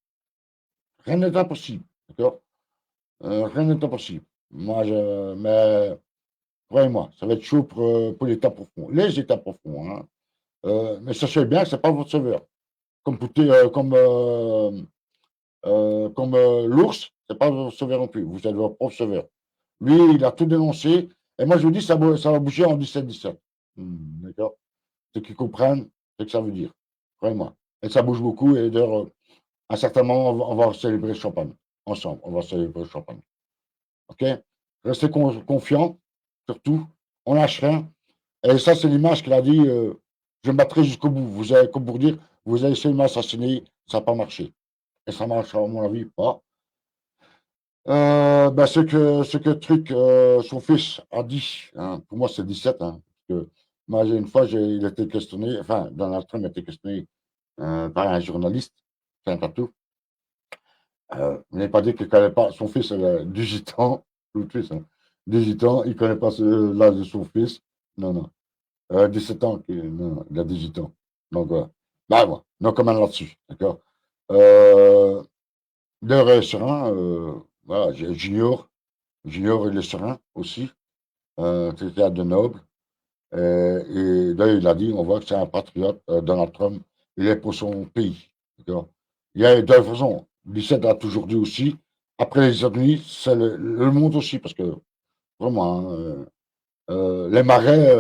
Rien n'est impossible. D'accord. Rien n'est impossible. Mais croyez-moi, ça va être chaud pour l'État profond. Les États profonds. Hein. Mais sachez bien que ce n'est pas votre sauveur. Comme l'ours, c'est pas votre sauveur non plus. Vous êtes votre propre sauveur. Lui, il a tout dénoncé. Et moi, je vous dis, ça va bouger en 17-17. D'accord. Ceux qui comprennent ce que ça veut dire. Vraiment. Et ça bouge beaucoup. Et d'ailleurs, à un certain moment, on va célébrer le champagne. Ensemble, on va célébrer le champagne. OK. Restez confiants, surtout. On lâche rien. Et ça, c'est l'image qu'il a dit je me battrai jusqu'au bout. Vous avez, comme pour dire, vous avez essayé de m'assassiner, ça n'a pas marché. Et ça marche, à mon avis, pas. Ce que truc, son fils a dit, hein, pour moi c'est 17, hein, parce que moi, une fois, il a été questionné, enfin, Donald Trump a été questionné par un journaliste, c'est un tatou. Il n'a pas dit qu'il ne connaît pas son fils, 18 ans, le fils, hein, 18 ans, il ne connaît pas l'âge de son fils. Non, non. 17 ans, non, il a 18 ans. Donc, voilà. Bah, voilà. Non, comment là-dessus, d'accord. D'ailleurs, il est serein, voilà, Junior, il est serein aussi, quelqu'un de noble. Et d'ailleurs, il a dit, on voit que c'est un patriote, Donald Trump, il est pour son pays. D'accord. Il y a de toute façon, 17 a toujours dit aussi, après les États-Unis, c'est le monde aussi, parce que vraiment, hein, les marais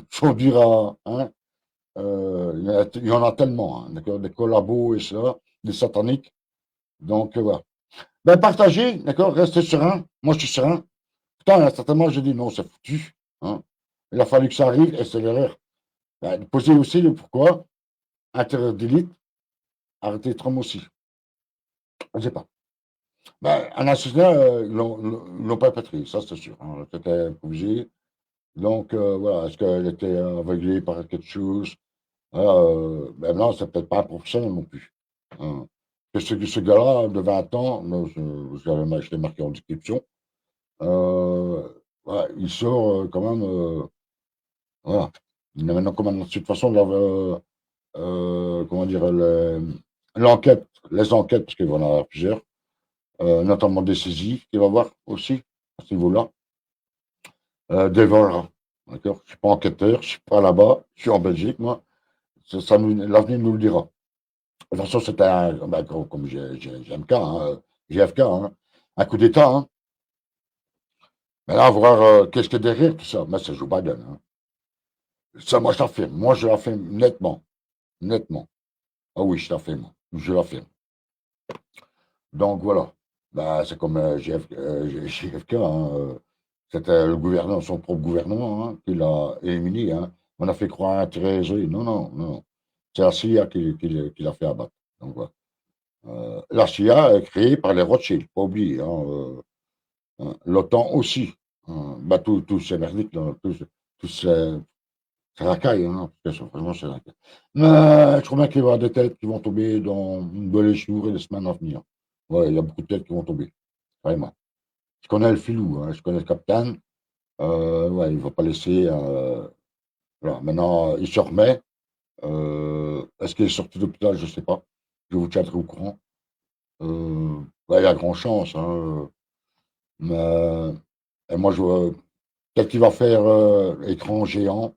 sont durs à. Hein, il y en a tellement, hein, d'accord, des collabos et ça, des sataniques. Donc, voilà. Ben, partagez, d'accord, restez serein. Moi, je suis serein. Putain, certainement, j'ai dit non, c'est foutu. Hein. Il a fallu que ça arrive et c'est l'erreur. Ben, posez aussi le pourquoi. Intérêt d'élite, arrêtez Trump aussi. Je ne sais pas. Ben, un assassinat, ils l'ont pas pétri, ça c'est sûr. Hein. C'était obligé. Donc, voilà, est-ce qu'elle était aveuglée par quelque chose? Ben non, c'est peut-être pas un professionnel non plus. Hein. Que ce gars-là, de 20 ans, je l'ai marqué en description, ouais, il sort quand même. Voilà. Il a maintenant comme de toute façon, comment dire, l'enquête, les enquêtes, parce qu'il va en avoir plusieurs, notamment des saisies qu'il va voir aussi à ce niveau-là, dévoilera. D'accord. Je ne suis pas enquêteur, je ne suis pas là-bas, je suis en Belgique, moi. L'avenir nous le dira. De toute façon, c'était comme GMK, hein, GFK, hein, un coup d'État. Hein. Mais là, voir qu'est-ce qu'il y a derrière tout ça. Mais c'est Joe Biden. Hein. Ça, moi, je l'affirme. Moi, je l'affirme nettement. Nettement. Ah oui, je l'affirme. Je l'affirme. Donc, voilà. Bah, c'est comme JFK, hein, c'était le gouvernement, son propre gouvernement, hein, qui l'a éliminé, hein. On a fait croire à un Thérèse. Non, non, non. C'est la CIA qui l'a fait abattre. Donc, voilà. La CIA est créée par les Rothschild, pas oublier, hein, l'OTAN aussi. Hein. Bah, tous ces merdiques, là, tous ces racailles, hein, parce que vraiment, c'est racailles. Mais je crois bien qu'il va y avoir des têtes qui vont tomber dans les jours et les semaines à venir. Ouais, il y a beaucoup de têtes qui vont tomber, vraiment. Je connais le filou, hein, je connais le capitaine. Ouais, il ne va pas laisser. Voilà. Maintenant, il se remet. Est-ce qu'il est sorti d'hôpital? Je ne sais pas. Je vous tiendrai au courant. Ouais, il y a grand chance, hein, mais et moi, je vois peut-être qu'il va faire écran géant,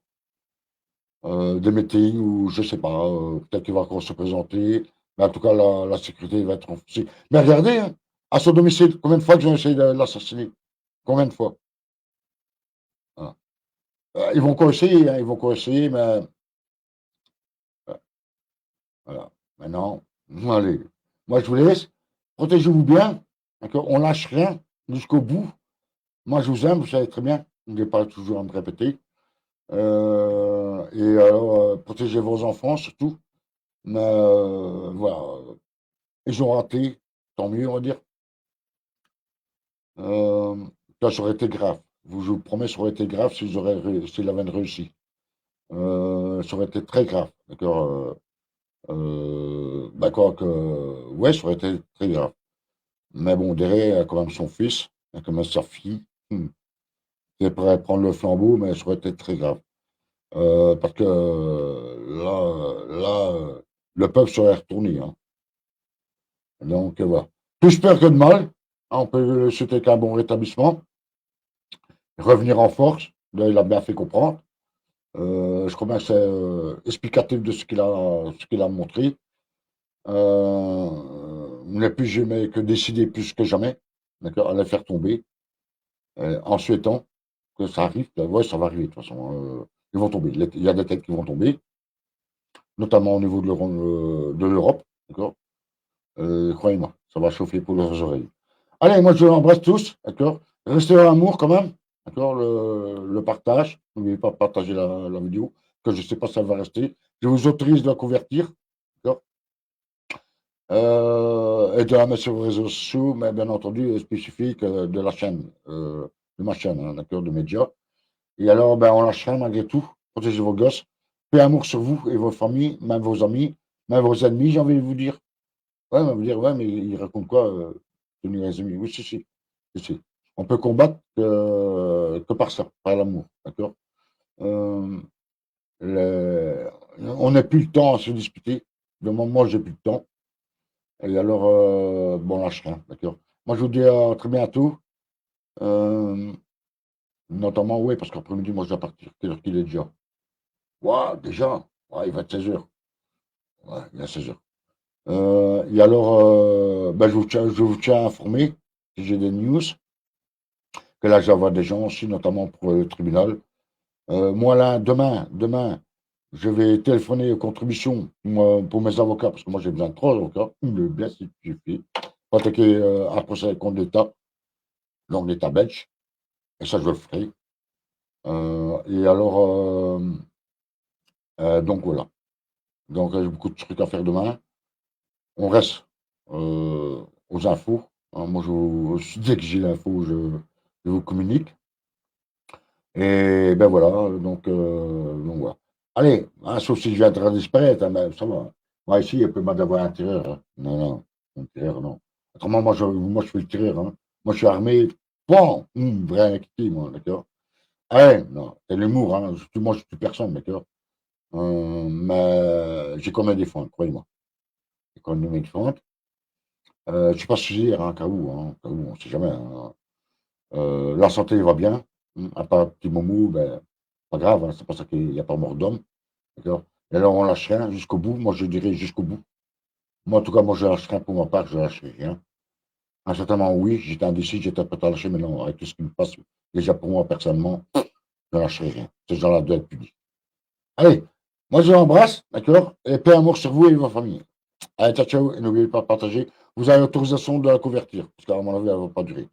des meetings ou je sais pas. Peut-être qu'il va encore se présenter. Mais en tout cas, la sécurité va être renforcée. Mais regardez, hein, à son domicile, combien de fois qu'ils ont essayé de l'assassiner? Combien de fois? Voilà. Ils vont encore essayer, hein, ils vont encore essayer, mais voilà. Maintenant, allez. Moi, je vous laisse. Protégez-vous bien. D'accord? On lâche rien jusqu'au bout. Moi, je vous aime, vous savez très bien. Vous n'avez pas toujours à me répéter. Et alors, protégez vos enfants surtout. Mais voilà. Ils ont raté. Tant mieux, on va dire. Euh, Ça aurait été grave. Je vous promets, ça aurait été grave s'ils avaient réussi. Ça aurait été très grave. D'accord? D'accord que. Ouais, ça aurait été très grave. Mais bon, derrière, il a quand même son fils, il a quand même sa fille. Il est prêt à prendre le flambeau, mais ça aurait été très grave. Parce que le peuple serait retourné. Hein. Donc, voilà. Plus peur que de mal. Hein, on peut le souhaiter qu'un bon rétablissement. Revenir en force. Là, il a bien fait comprendre. Je crois bien que c'est explicatif de ce qu'il a montré. On n'est plus jamais que décidé plus que jamais. D'accord, à les faire tomber. En souhaitant que ça arrive. Ouais, ça va arriver de toute façon. Ils vont tomber. Il y a des têtes qui vont tomber, notamment au niveau de l'Europe. D'accord. Croyez-moi, ça va chauffer pour leurs oreilles. Allez, moi je vous embrasse tous, d'accord. Restez dans l'amour quand même, d'accord. Le partage. N'oubliez pas de partager la vidéo, que je ne sais pas si ça va rester. Je vous autorise de la convertir, d'accord. Et de la mettre sur vos réseaux sociaux, mais bien entendu spécifique de la chaîne, de ma chaîne, hein, d'accord, de médias. Et alors, ben, on lâchera malgré tout. Protégez vos gosses. Paix amour sur vous et vos familles, même vos amis, même vos ennemis, j'ai envie de vous dire. Ouais, mais vous dire, ouais, mais il raconte quoi, Tony Razumi? Oui, si, si, si, si. On peut combattre que par ça, par l'amour, d'accord? Euh, on n'a plus le temps à se disputer. De moment, j'ai plus le temps. Et alors, bon, lâche rien, d'accord? Moi, je vous dis à très bientôt. Euh, Notamment, oui, parce qu'après-midi, moi, je dois partir. Quelle heure qu'il est déjà? Ouais, déjà? Ouais, il va être 16 h. Ouais, il est 16 h. Et alors, ben, je vous tiens informé si j'ai des news. Que là, j'envoie des gens aussi, notamment pour le tribunal. Moi, là, demain, je vais téléphoner aux contributions pour mes avocats, parce que moi, j'ai besoin de 3 avocats. Le bien suffit. Pour attaquer un procès contre l'État, donc l'État belge. Et ça, je le ferai. Et alors, donc voilà. Donc, j'ai beaucoup de trucs à faire demain. On reste aux infos. Hein. Moi, dès que j'ai l'info, je vous communique. Et ben voilà, donc voilà. Allez, hein, sauf si je viens de disparaître, hein, mais ça va. Moi, ici, il n'y a pas mal d'avoir un tireur. Hein. Non, non, un tireur, non. Autrement, moi, je fais le tireur. Hein. Moi, je suis armé. Bon, vrai inquiété, moi, d'accord. Allez, non, c'est l'humour. Hein. Moi, je ne tue personne, d'accord. Mais j'ai quand même des fentes, croyez-moi. J'ai quand même des fentes. Je ne suis pas suicidaire, hein, au cas où, on ne sait jamais. Hein. La santé va bien. À part un petit moment, ben, pas grave, hein, c'est pas ça qu'il n'y a pas mort d'homme. D'accord. Et alors, on lâche rien jusqu'au bout. Moi, je dirais jusqu'au bout. Moi, en tout cas, moi, je lâche rien pour ma part, je lâche rien. À un certain moment, oui, j'étais indécis, j'étais prêt à lâcher, mais non, avec tout ce qui me passe, déjà pour moi, personnellement, je ne lâcherai rien. Ce genre-là doit être puni. Allez, moi, je vous embrasse, d'accord? Et paix, amour sur vous et vos familles. Allez, ciao, ciao, et n'oubliez pas de partager. Vous avez l'autorisation de la convertir, parce qu'à mon avis, elle ne va pas durer.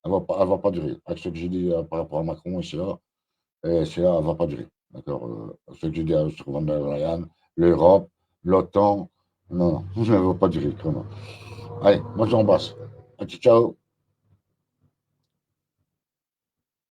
Elle ne va pas durer. Avec ce que j'ai dit par rapport à Macron, et elle ne va pas durer. D'accord, ce que j'ai dit sur Van der Leyen, l'Europe, l'OTAN, non, elle ne va pas durer. Vraiment. Allez, moi j'embrasse. Ciao.